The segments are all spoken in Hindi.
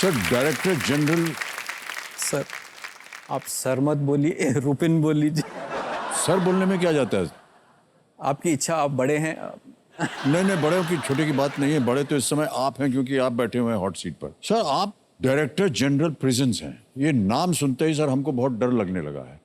Sir director general. सर आप सर मत बोलिए, रुपिन बोल लीजिए। सर बोलने में क्या जाता है? आपकी इच्छा, आप बड़े हैं। नहीं नहीं, बड़े की छोटे की बात नहीं है। बड़े तो इस समय आप हैं क्योंकि आप बैठे हुए हैं हॉट सीट पर। सर आप डायरेक्टर जनरल प्रिजन्स हैं। ये नाम सुनते ही सर हमको बहुत डर लगने लगा है।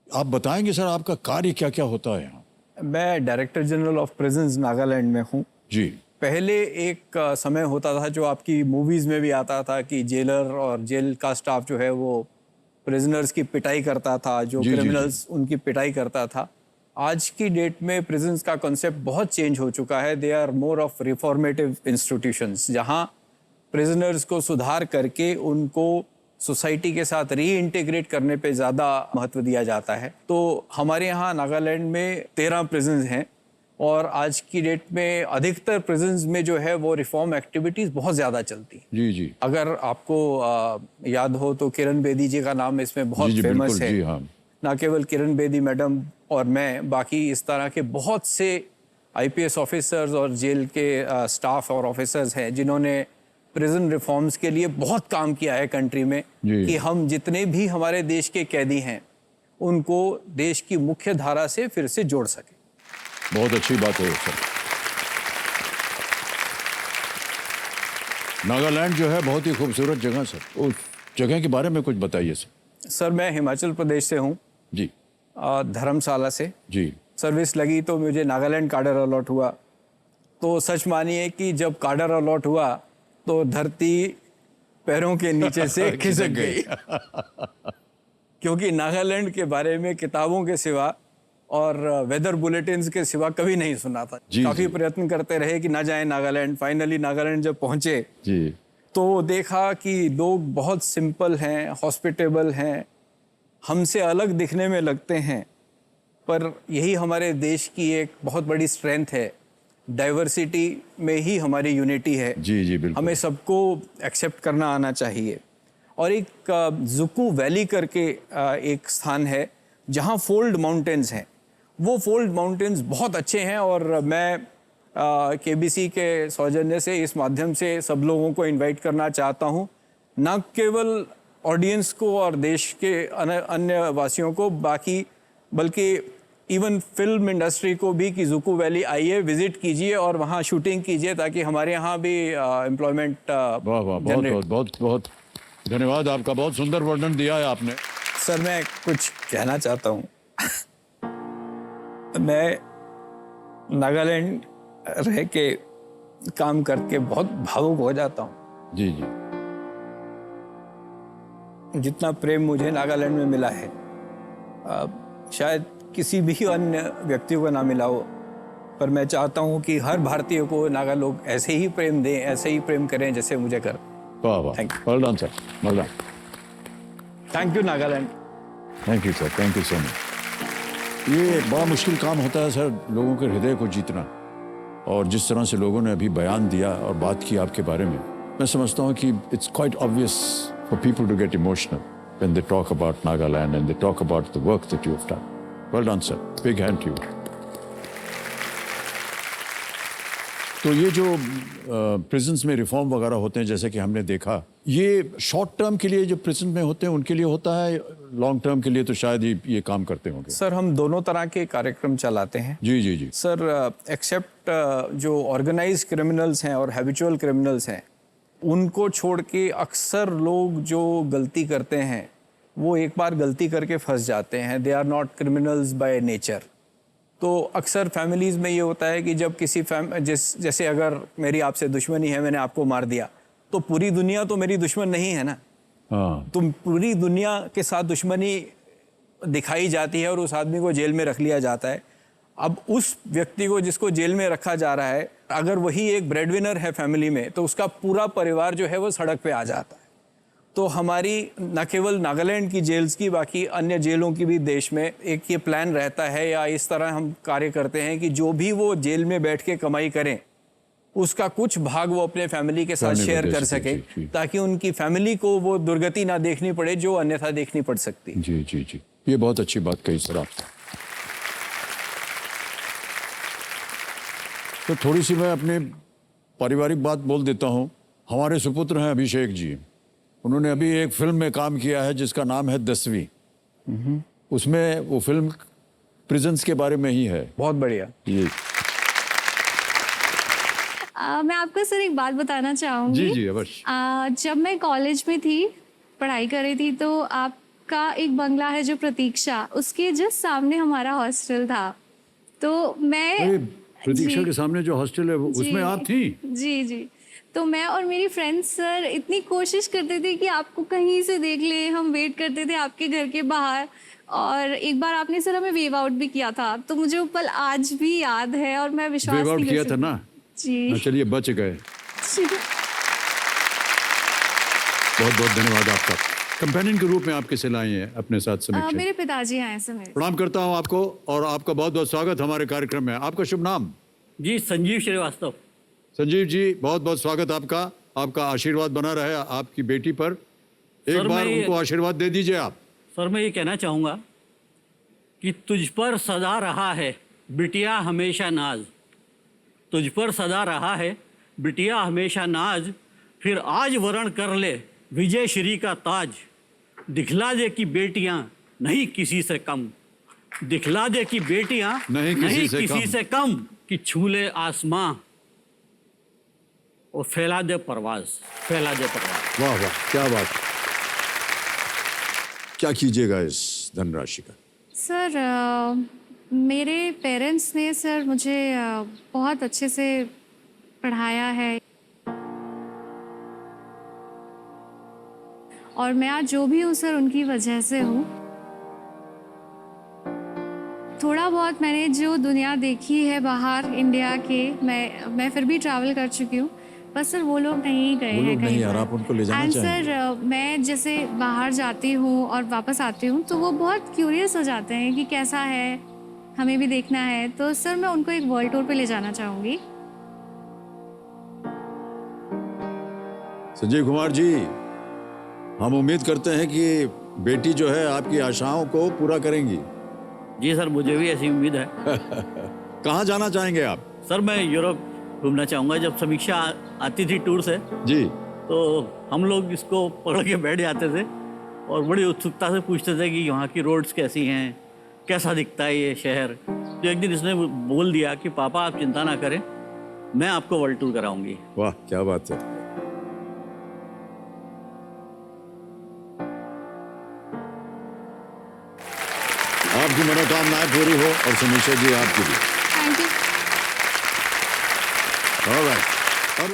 आप बताएंगे सर आपका कार्य क्या क्या होता है यहाँ? मैं director general of prisons Nagaland में हूँ। जी। पहले एक समय होता था जो आपकी मूवीज में भी आता था कि जेलर और जेल का स्टाफ जो है वो प्रिजनर्स की पिटाई करता था, जो क्रिमिनल्स उनकी पिटाई करता था। आज की डेट में प्रिजन्स का कॉन्सेप्ट बहुत चेंज हो चुका है। They are more of reformative institutions, जहाँ प्रिजनर्स को सुधार करके उनको सोसाइटी के साथ रीइंटीग्रेट करने पे ज़्यादा महत्व दिया जाता है। तो हमारे यहाँ नागालैंड में 13 प्रिजन्स हैं और आज की डेट में अधिकतर प्रिजन्स में जो है वो रिफॉर्म एक्टिविटीज़ बहुत ज़्यादा चलती हैं। जी जी। अगर आपको याद हो तो किरण बेदी जी का नाम इसमें बहुत जी, फेमस है। जी हाँ। ना केवल किरण बेदी मैडम और मैं, बाकी इस तरह के बहुत से आईपीएस ऑफिसर्स और जेल के स्टाफ और ऑफिसर्स हैं जिन्होंने प्रिजन रिफॉर्म्स के लिए बहुत काम किया है कंट्री में, कि हम जितने भी हमारे देश के कैदी हैं उनको देश की मुख्य धारा से फिर से जोड़ सके। बहुत अच्छी बात है सर। नागालैंड जो है बहुत ही खूबसूरत जगह सर। उस जगह के बारे में कुछ बताइए सर। सर मैं हिमाचल प्रदेश से हूँ जी। धर्मशाला से। जी। सर्विस लगी तो मुझे नागालैंड काडर अलॉट हुआ। तो सच मानिए कि जब काडर अलॉट हुआ तो धरती पैरों के नीचे से खिसक गई। क्योंकि नागालैंड के बारे में किताबों के सिवा और वेदर बुलेटिन्स के सिवा कभी नहीं सुना था। काफी प्रयत्न करते रहे कि ना जाए नागालैंड। फाइनली नागालैंड जब पहुंचे जी, तो देखा कि लोग बहुत सिंपल हैं, हॉस्पिटेबल हैं, हमसे अलग दिखने में लगते हैं, पर यही हमारे देश की एक बहुत बड़ी स्ट्रेंथ है। डाइवर्सिटी में ही हमारी यूनिटी है। जी जी बिल्कुल। हमें सबको एक्सेप्ट करना आना चाहिए। और एक जुकू वैली करके एक स्थान है जहाँ फोल्ड माउंटेन्स हैं। वो फोल्ड माउंटेन्स बहुत अच्छे हैं और मैं केबीसी के सौजन्य से इस माध्यम से सब लोगों को इनवाइट करना चाहता हूँ, न केवल ऑडियंस को और देश के अन्य वासियों को, बल्कि इवन फिल्म इंडस्ट्री को भी, कि जुकू वैली आइए, विजिट कीजिए और वहाँ शूटिंग कीजिए ताकि हमारे यहाँ भी एम्प्लॉयमेंट। वाह वाह, बहुत बहुत बहुत बहुत धन्यवाद आपका। बहुत सुंदर वर्णन दिया है आपने। सर मैं कुछ कहना चाहता हूँ। मैं नागालैंड रह के काम करके बहुत भावुक हो जाता हूँ। जी जी। जितना प्रेम मुझे नागालैंड में मिला है शायद किसी भी अन्य व्यक्ति को ना मिला हो, पर मैं चाहता हूँ कि हर भारतीय को नागा लोग ऐसे ही प्रेम दें, ऐसे ही प्रेम करें जैसे मुझे कर। वाह वाह, well done sir, well done. Thank you Nagaland. Thank you sir, thank you so much. ये बड़ा मुश्किल काम होता है सर, लोगों के हृदय को जीतना। और जिस तरह से लोगों ने अभी बयान दिया और बात की आपके बारे में, मैं समझता हूँ कि it's quite obvious for people to get emotional when they talk about Nagaland and they talk about the work that you have done. Well done sir, big hand to you. तो ये जो प्रिजन्स में रिफॉर्म वगैरह होते हैं, जैसे कि हमने देखा, ये शॉर्ट टर्म के लिए जो प्रिजन में होते हैं उनके लिए होता है, लॉन्ग टर्म के लिए तो शायद ये काम करते होंगे। सर हम दोनों तरह के कार्यक्रम चलाते हैं। जी जी जी। सर एक्सेप्ट जो ऑर्गेनाइज क्रिमिनल्स हैं और हैबिचुअल क्रिमिनल्स हैं, उनको छोड़ के अक्सर लोग जो गलती करते हैं वो एक बार गलती करके फंस जाते हैं। They are not criminals by nature. तो अक्सर फैमिलीज़ में ये होता है कि जब किसी जैसे अगर मेरी आपसे दुश्मनी है, मैंने आपको मार दिया, तो पूरी दुनिया तो मेरी दुश्मन नहीं है ना। हाँ। तो पूरी दुनिया के साथ दुश्मनी दिखाई जाती है और उस आदमी को जेल में रख लिया जाता है। अब उस व्यक्ति को जिसको जेल में रखा जा रहा है, अगर वही एक ब्रेडविनर है फैमिली में, तो उसका पूरा परिवार जो है वो सड़क पे आ जाता है। तो हमारी न केवल नागालैंड की जेल्स की, बाकी अन्य जेलों की भी देश में एक ये प्लान रहता है, या इस तरह हम कार्य करते हैं कि जो भी वो जेल में बैठ के कमाई करें उसका कुछ भाग वो अपने फैमिली के साथ शेयर कर सके, ताकि उनकी फैमिली को वो दुर्गति ना देखनी पड़े जो अन्यथा देखनी पड़ सकती। जी जी जी, ये बहुत अच्छी बात कही सर आपने। तो थोड़ी सी मैं अपने पारिवारिक बात बोल देता हूँ। हमारे सुपुत्र हैं अभिषेक जी। उन्होंने अभी एक फिल्म में काम किया है जिसका नाम है 10वीं। उसमें वो फिल्म प्रिजन्स के बारे में ही है। बहुत बढ़िया। ये मैं आपको सर एक बात बताना चाहूँगी। जी अवश्य। जब मैं कॉलेज में थी, पढ़ाई कर रही थी, तो आपका एक बंगला है जो प्रतीक्षा, उसके जस्ट सामने हमारा हॉस्टल था। तो मैं अरे प्रतीक्षा जी, के सामने जो हॉस्टल है उसमें जी, आप थी? जी जी। तो मैं और मेरी फ्रेंड्स सर इतनी कोशिश करते थे कि आपको कहीं से देख ले, हम वेट करते थे आपके घर के बाहर। और एक बार आपने सर हमें वेव आउट भी किया था, तो मुझे वो पल आज भी याद है और मैं विश्वास वेव आउट नहीं कर किया था सकती। ना? जी हाँ, चलिए बच गए। जी। बहुत बहुत धन्यवाद आपका। कंपेनियन के रूप में आप किसे लाए हैं अपने साथ समीक्षा? मेरे पिताजी आए सर मेरे। प्रणाम करता हूं आपको और आपका बहुत बहुत स्वागत हमारे कार्यक्रम में। आपका शुभ नाम? जी संजीव श्रीवास्तव। संजीव जी, बहुत बहुत स्वागत आपका। आपका आशीर्वाद बना रहे आपकी बेटी पर। एक सर, बार मैं ये- उनको आशीर्वाद दे दीजिए आप। सर मैं ये कहना चाहूँगा कि तुझ पर सदा रहा है बिटिया हमेशा नाज, तुझ पर सदा रहा है बिटिया हमेशा नाज, फिर आज वरण कर ले विजय श्री का ताज, दिखला दे कि बेटियां नहीं किसी से कम, दिखला दे कि बेटियां नहीं किसी से कम, कि छूले आसमां और फैला दे परवाज, फैला दे परवाज। वाह वाह, क्या बात। क्या कीजिएगा इस धनराशि का? सर मेरे पेरेंट्स ने सर मुझे बहुत अच्छे से पढ़ाया है, और मैं आज जो भी हूँ सर उनकी वजह से हूँ। थोड़ा बहुत मैंने जो दुनिया देखी है बाहर इंडिया के, मैं फिर भी ट्रैवल कर चुकी हूँ, बस सर वो लोग नहीं गए वो हैं लोग कहीं नहीं, पर। और आप उनको ले जाना एंड चाहेंगे? सर मैं जैसे बाहर जाती हूँ और वापस आती हूँ तो वो बहुत क्यूरियस हो जाते हैं कि कैसा है, हमें भी देखना है। तो सर मैं उनको एक वर्ल्ड टूर पे ले जाना चाहूँगी। संजीव कुमार जी, हम उम्मीद करते हैं कि बेटी जो है आपकी आशाओं को पूरा करेंगी। जी सर, मुझे भी ऐसी उम्मीद है। कहाँ जाना चाहेंगे आप? सर मैं यूरोप घूमना चाहूँगा। जब समीक्षा आती थी टूर से जी। तो हम लोग इसको पकड़ के बैठ जाते थे और बड़ी उत्सुकता से पूछते थे कि यहाँ की रोड्स कैसी हैं, कैसा दिखता है ये शहर। तो एक दिन इसने बोल दिया कि पापा आप चिंता ना करें, मैं आपको वर्ल्ड टूर कराऊंगी। वाह क्या बात है। आपकी मनोकामनाएं पूरी हो और समीक्षा जी आपकी भी। Thank you. ऑलराइट। और